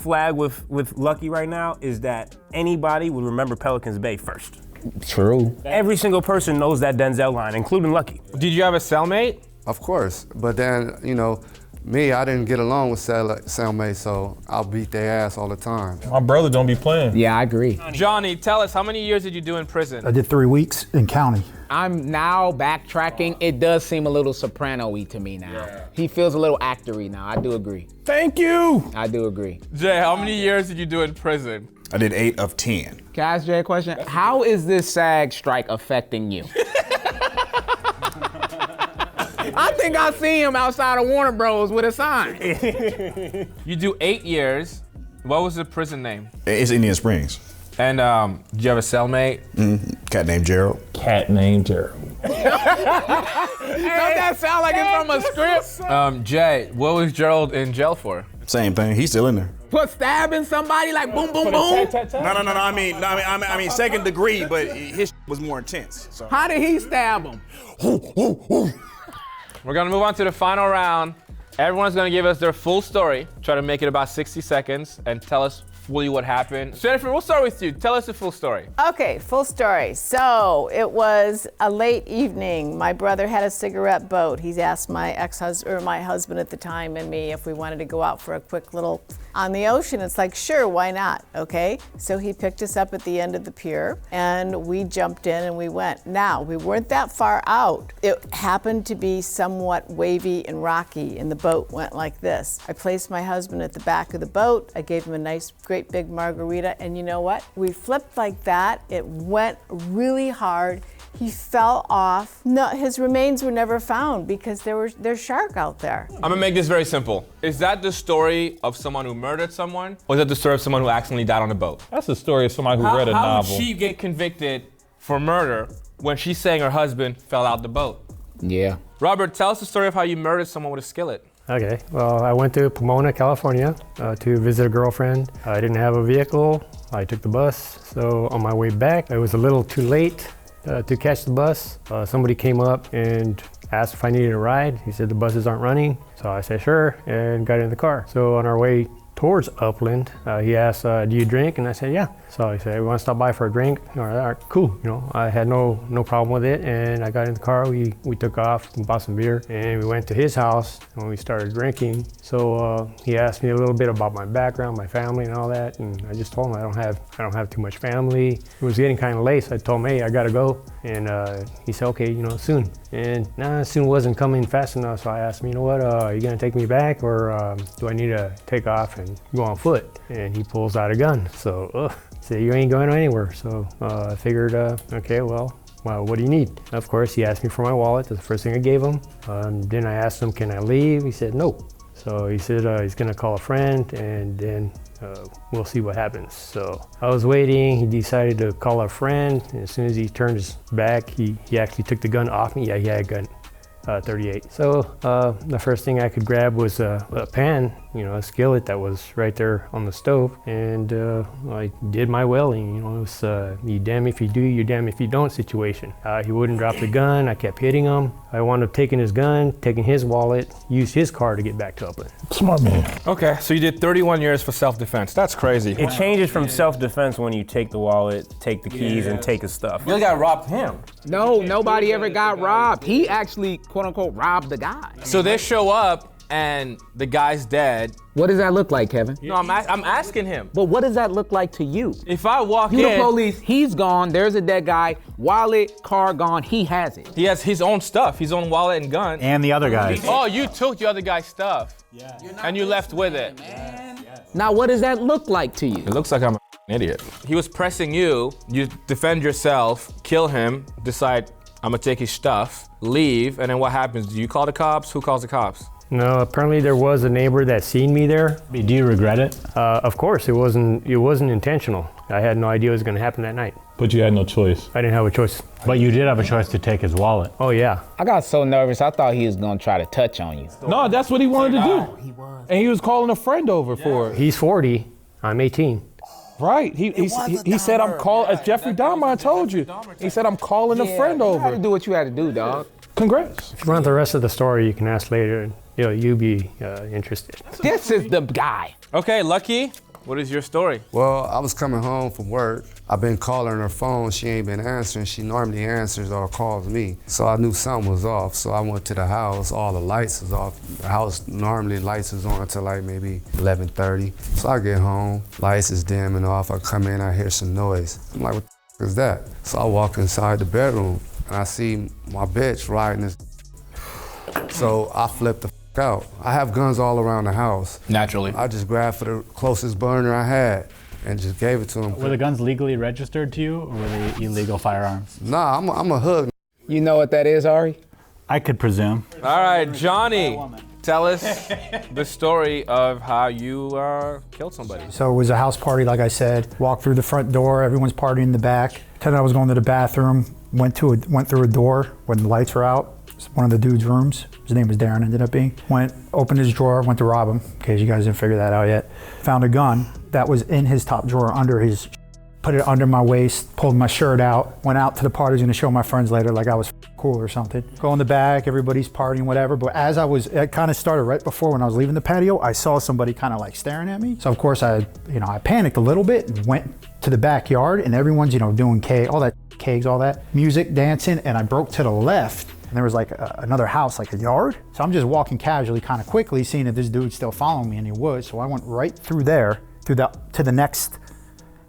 flag with Lucky right now is that anybody would remember Pelicans Bay first. True. Every single person knows that Denzel line, including Lucky. Did you have a cellmate? Of course, but then, you know, me, I didn't get along with cellmates, so I'll beat their ass all the time. My brother don't be playing. Yeah, I agree. Johnny, tell us, how many years did you do in prison? I did 3 weeks in county. I'm now backtracking. It does seem a little Soprano-y to me now. Yeah. He feels a little actor-y now. I do agree. Thank you. I do agree. Jay, how many years did you do in prison? I did 8 of 10. Can I ask Jay a question? How is this SAG strike affecting you? I think I see him outside of Warner Bros. With a sign. You do 8 years. What was the prison name? It's Indian Springs. And did you have a cellmate? Cat named Gerald. Cat named Gerald. Don't that sound like it's from a script? Jay, what was Gerald in jail for? Same thing. He's still in there. For stabbing somebody like boom, boom, boom? No. I mean, second degree, but his was more intense. So. How did he stab him? We're gonna move on to the final round. Everyone's gonna give us their full story. Try to make it about 60 seconds and tell us fully what happened. Jennifer, we'll start with you. Tell us the full story. Okay, full story. So it was a late evening. My brother had a cigarette boat. He's asked my ex-husband, or my husband at the time, and me if we wanted to go out for a quick little on the ocean. It's like, sure, why not? Okay. So he picked us up at the end of the pier and we jumped in and we went. Now, we weren't that far out. It happened to be somewhat wavy and rocky and the boat went like this. I placed my husband at the back of the boat. I gave him a nice, great big margarita, and you know what? We flipped like that. It went really hard. He fell off. No, his remains were never found because there's shark out there. I'm gonna make this very simple. Is that the story of someone who murdered someone? Or is that the story of someone who accidentally died on a boat? That's the story of somebody who read a novel. How did she get convicted for murder when she's saying her husband fell out the boat? Yeah. Robert, tell us the story of how you murdered someone with a skillet. Okay, well, I went to Pomona, California to visit a girlfriend. I didn't have a vehicle. I took the bus. So on my way back, it was a little too late to catch the bus. Somebody came up and asked if I needed a ride. He said the buses aren't running. So I said sure and got in the car. So on our way towards Upland, he asked, do you drink? And I said, yeah. So he said, we want to stop by for a drink? All right, cool. You know, I had no problem with it. And I got in the car, we took off and bought some beer and we went to his house and we started drinking. So he asked me a little bit about my background, my family and all that. And I just told him I don't have too much family. It was getting kind of late, so I told him, hey, I gotta go. And he said, okay, you know, soon. And soon wasn't coming fast enough. So I asked him, you know what, are you gonna take me back or do I need to take off and go on foot? And he pulls out a gun. So he said, you ain't going anywhere. So I figured, okay, well, what do you need? Of course, he asked me for my wallet. That's the first thing I gave him. Then I asked him, can I leave? He said, no. So he said he's gonna call a friend and then we'll see what happens. So I was waiting. He decided to call a friend. And as soon as he turned his back, he actually took the gun off me. Yeah, he had a gun. 38. So the first thing I could grab was a pan, you know, a skillet that was right there on the stove, and I did my welling. You know, it was you damn if you do, you damn if you don't situation. He wouldn't drop the gun. I kept hitting him. I wound up taking his gun, taking his wallet, used his car to get back to Upland. Smart man. Okay, so you did 31 years for self-defense. That's crazy. It changes from self-defense when you take the wallet, take the keys, and take his stuff. You got robbed him. No, nobody ever got robbed. He actually, quote unquote, robbed the guy. So they show up and the guy's dead. What does that look like, Kevin? No, I'm asking him. But what does that look like to you? If I walk in. You the police, he's gone, there's a dead guy, wallet, car gone, he has it. He has his own stuff, his own wallet and gun. And the other guys. Oh, you took the other guy's stuff. Yeah. And you left with it. Now what does that look like to you? It looks like I'm an idiot. He was pressing you, you defend yourself, kill him, decide I'm gonna take his stuff, leave, and then what happens? Do you call the cops? Who calls the cops? No, apparently there was a neighbor that seen me there. Do you regret it? Of course, it wasn't intentional. I had no idea it was gonna happen that night. But you had no choice. I didn't have a choice. But you did have a choice to take his wallet. Oh yeah. I got so nervous, I thought he was gonna try to touch on you. No, that's what he wanted to do. He was. And he was calling a friend over for it. He's 40, I'm 18. Right, he said I'm calling, as Jeffrey Dahmer, I told you. He said I'm calling a friend over. You had to do what you had to do, dog. Congrats. If you want the rest of the story, you can ask later. You'll be interested. This is the guy. Okay, Lucky, What is your story? Well, I was coming home from work. I've been calling her phone. She ain't been answering. She normally answers or calls me. So I knew something was off. So I went to the house. All the lights was off. The house normally lights is on until like maybe 11:30. So I get home. Lights is dimming off. I come in. I hear some noise. I'm like, what the is that? So I walk inside the bedroom and I see my bitch riding this. So I flipped the out. I have guns all around the house. Naturally. I just grabbed for the closest burner I had and just gave it to him. Were the guns legally registered to you, or were they illegal firearms? Nah, I'm a hood. You know what that is, Ari? I could presume. All right, Johnny, tell us the story of how you killed somebody. So it was a house party, like I said. Walked through the front door, everyone's partying in the back. Then I was going to the bathroom, went through a door when the lights were out. It's one of the dude's rooms. His name was Darren, ended up being. Opened his drawer, went to rob him, in case you guys didn't figure that out yet. Found a gun that was in his top drawer under his, put it under my waist, pulled my shirt out, went out to the party, was gonna show my friends later like I was cool or something. Go in the back, everybody's partying, whatever. But as it kind of started right before when I was leaving the patio, I saw somebody kind of like staring at me. So of course I panicked a little bit and went to the backyard and everyone's, doing all that kegs, all that music, dancing. And I broke to the left and there was like another house, like a yard. So I'm just walking casually kind of quickly, seeing if this dude's still following me, and he was. So I went right through there, to the next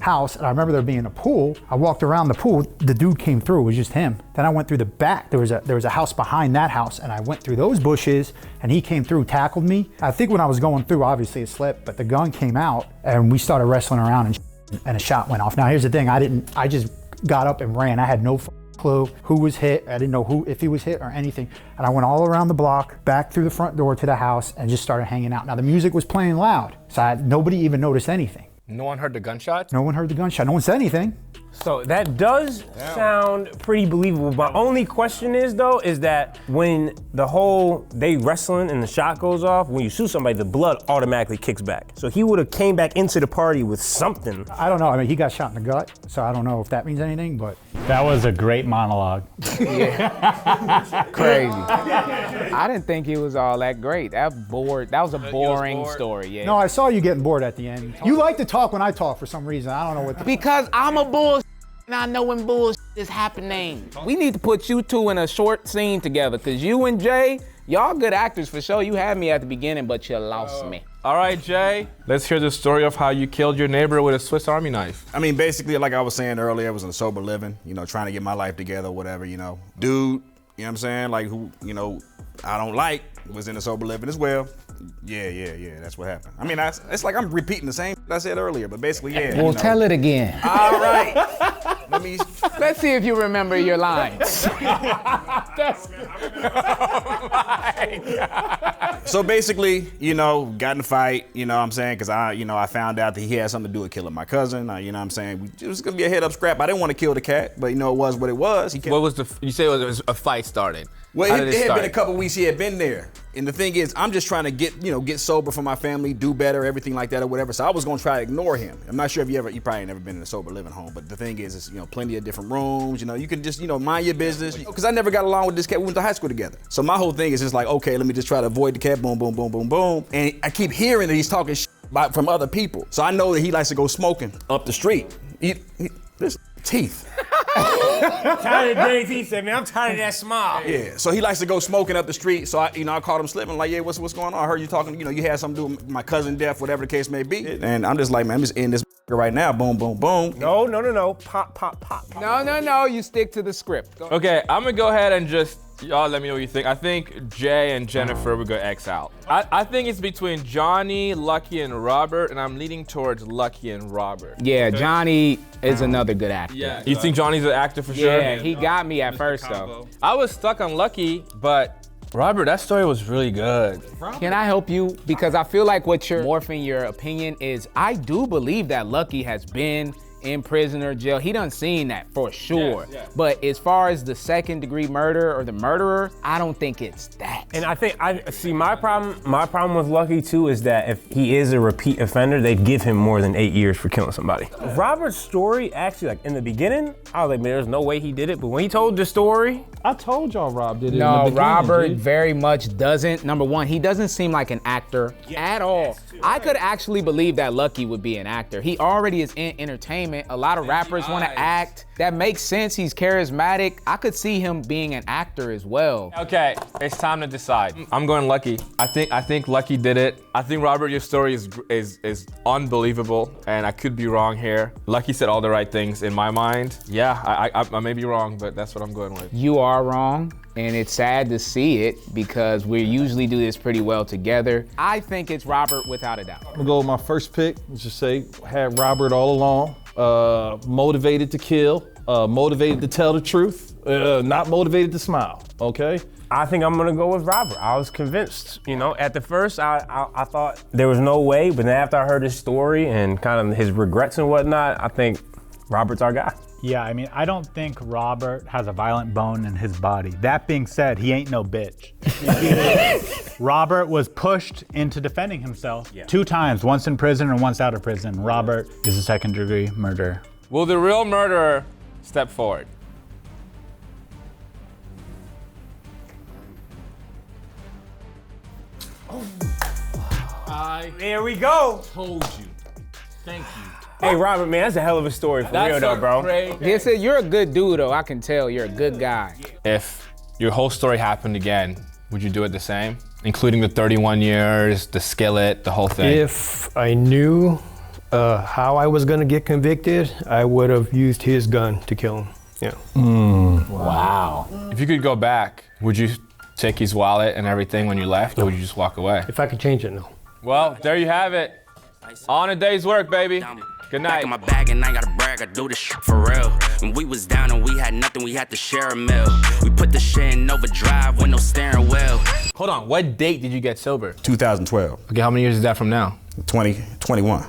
house, and I remember there being a pool. I walked around the pool, the dude came through, it was just him. Then I went through the back, there was a house behind that house, and I went through those bushes, and he came through, tackled me. I think when I was going through, obviously it slipped, but the gun came out, and we started wrestling around, and a shot went off. Now here's the thing, I just got up and ran. I had no clue who was hit. I didn't know if he was hit or anything. And I went all around the block, back through the front door to the house, and just started hanging out. Now the music was playing loud, so nobody even noticed anything. No one heard the gunshot? No one heard the gunshot. No one said anything. So that does sound pretty believable. My only question is that when they wrestling and the shot goes off, when you shoot somebody, the blood automatically kicks back. So he would have came back into the party with something. I don't know. I mean, he got shot in the gut, so I don't know if that means anything, but. That was a great monologue. Crazy. I didn't think it was all that great. That was a boring story, yeah. No, I saw you getting bored at the end. You like to talk when I talk for some reason. I don't know what. Because I'm a bull and I know when bullshit is happening. We need to put you two in a short scene together, because you and Jay, y'all good actors for sure. You had me at the beginning, but you lost me. All right, Jay, let's hear the story of how you killed your neighbor with a Swiss Army knife. I mean, basically, like I was saying earlier, I was in sober living, trying to get my life together, whatever, Dude, you know what I'm saying? Like, who, I don't like, was in a sober living as well. Yeah, that's what happened. I mean, it's like I'm repeating the same I said earlier, but basically, yeah. Well, tell it again. All right. Let's see if you remember your lines. So basically, got in a fight, you know what I'm saying? Because I found out that he had something to do with killing my cousin. You know what I'm saying? It was gonna be a head up scrap. I didn't want to kill the cat, but it was what it was. You say it was a fight started? Well, it had been a couple weeks he had been there. And the thing is, I'm just trying to get sober for my family, do better, everything like that or whatever. So I was gonna try to ignore him. I'm not sure if you probably ain't never been in a sober living home, but the thing is, it's, plenty of different rooms, you can just, mind your business. Because I never got along with this cat, we went to high school together. So my whole thing is just like, okay, let me just try to avoid the cat, boom, boom, boom, boom, boom. And I keep hearing that he's talking shit from other people. So I know that he likes to go smoking up the street. This teeth. Tired of Dave, he said, man, I'm tired of that smile. Yeah, so he likes to go smoking up the street. So I caught him slipping, like, yeah, what's going on? I heard you talking, you had something to do with my cousin death, whatever the case may be. And I'm just like, man, I'm just in this right now, boom, boom, boom. No, pop, pop, pop. No, you stick to the script. Okay, I'm gonna go ahead and just, y'all let me know what you think. I think Jay and Jennifer would go X out. I think it's between Johnny, Lucky, and Robert, and I'm leaning towards Lucky and Robert. Yeah, Johnny is another good actor. Yeah. You think Johnny's an actor for sure? Yeah, he got me at first though. I was stuck on Lucky, but Robert, that story was really good. Can I help you? Because I feel like what you're morphing your opinion is, I do believe that Lucky has been in prison or jail. He done seen that for sure. Yes. But as far as the second-degree murder or the murderer, I don't think it's that. And I think I see my problem with Lucky too is that if he is a repeat offender, they'd give him more than 8 years for killing somebody. Robert's story actually, like in the beginning, I was like, man, there's no way he did it. But when he told the story, I told y'all Rob did it. No, in the beginning, Robert dude. very much doesn't. Number one, he doesn't seem like an actor at all. I could actually believe that Lucky would be an actor. He already is in entertainment. A lot of rappers want to act. That makes sense. He's charismatic. I could see him being an actor as well. Okay, it's time to decide. I'm going Lucky. I think Lucky did it. I think Robert, your story is unbelievable, and I could be wrong here. Lucky said all the right things in my mind. Yeah, I may be wrong, but that's what I'm going with. You are wrong, and it's sad to see it because we usually do this pretty well together. I think it's Robert without a doubt. I'm gonna go with my first pick. Let's just say had Robert all along. Motivated to kill, motivated to tell the truth, not motivated to smile. Okay. I think I'm gonna go with Robert. I was convinced, you know, at the first I thought there was no way, but then after I heard his story and kind of his regrets and whatnot, I think Robert's our guy. Yeah, I mean, I don't think Robert has a violent bone in his body. That being said, he ain't no bitch. Robert was pushed into defending himself 2 times, once in prison and once out of prison. Robert is a second-degree murderer. Will the real murderer step forward? There we go. Told you. Thank you. Hey, Robert, man, that's a hell of a story for real though, bro. He said you're a good dude though. I can tell you're a good guy. If your whole story happened again, would you do it the same? Including the 31 years, the skillet, the whole thing? If I knew how I was gonna get convicted, I would have used his gun to kill him. Yeah. Wow. If you could go back, would you take his wallet and everything when you left, or would you just walk away? If I could change it, no. Well, there you have it. On a day's work, baby. Good night. Back in my bag and I gotta brag, I do this shit for real. When we was down and we had nothing, we had to share a meal. We put the shit in overdrive with no steering wheel. Hold on, what date did you get sober? 2012. Okay, how many years is that from now? 21.